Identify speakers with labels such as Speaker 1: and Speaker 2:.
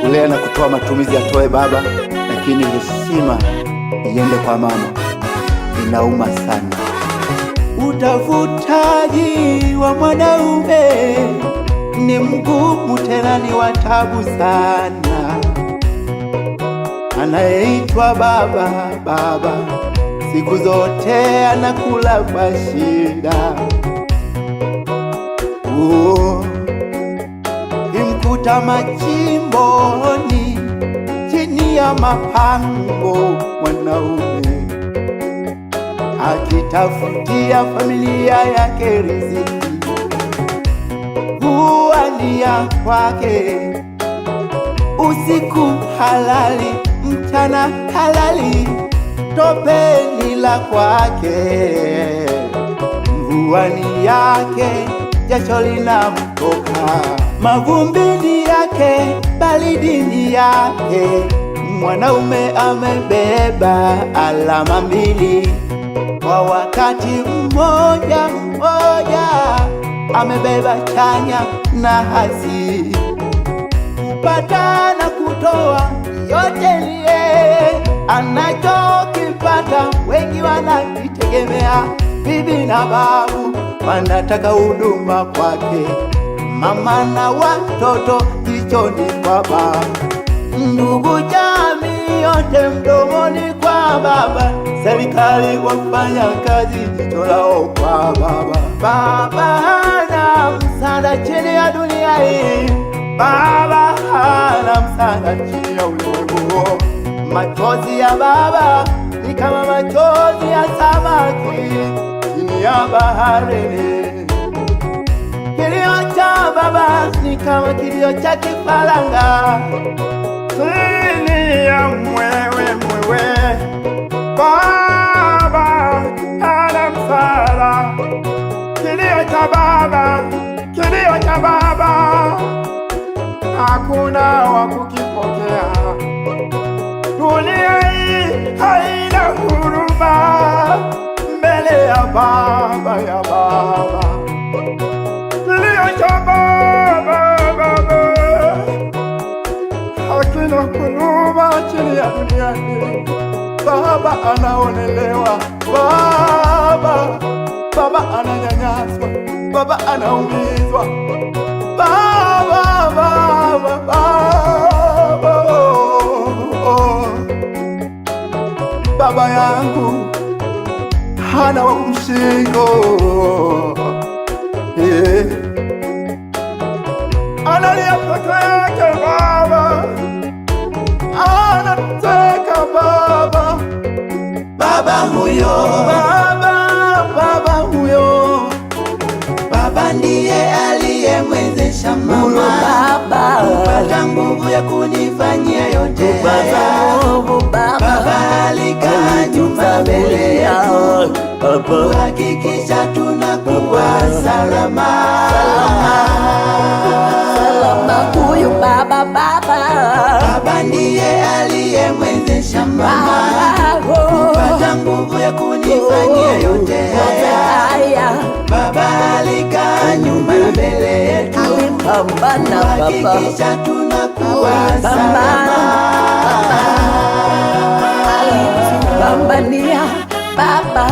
Speaker 1: kulea na kutoa matumizi atoe baba, lakini heshima iende kwa mama. Inauma sana. Utafutaji wa mwanaume ni mgumu, tena ni wa taabu sana. Anayeitwa baba, baba siku zote anakula kwa shida. Imkuta machimboni chini ya mapango mwanaume, akitafutia familia yake riziki. Huania kwake usiku halali, mchana halali, topeni la kwake. Mvuani yake jasho linamtoka, mavumbini yake baridini yake. Mwanaume amebeba alama mbili kwa wakati mmoja mmoja, amebeba chanya na hasi, kupata na kutoa yote niye anachokipata. Wengi wanajitegemea, bibi na babu wanataka huduma kwake, mama na watoto jichoni kwa baba, ndugu jamii yote mdomoni kwa baba, serikali wafanya kazi jicho lao kwa baba. Baba hana msaada chini ya dunia hii, baba hana msaada chini ya ulimwengu. Machozi ya baba ni kama machozi ya samaki chini ya baharini. Kilio cha baba ni kama kilio cha kifaranga chini ya mwewe. Baba hana msaada. Kilio cha baba, kilio cha baba, hakuna wa kukipokea. Dunia hii haina huruma mbele ya baba, ya baba. Kilio cha baba, baba, hakina huruma chini ya dunia hii. Baba anaonelewa, baba ananyanyaswa, baba anaumizwa, baba yangu hana wa kumshika, analia peke yake baba, anateka baba. Baba huyo, baba huyo, baba ndiye aliyemwezesha mama kupata nguvu ya kunifanyia yote haya. Baba alikaa nyuma mbele yetu kuhakikisha tunakuwa salama.
Speaker 2: Huyu baba,
Speaker 1: baba ndiye aliyemwezesha mama kupata nguvu ya kunifanyia yote haya. Baba alikaa nyuma mbele yetu kuhakikisha tunakuwa salama.
Speaker 2: Pambania baba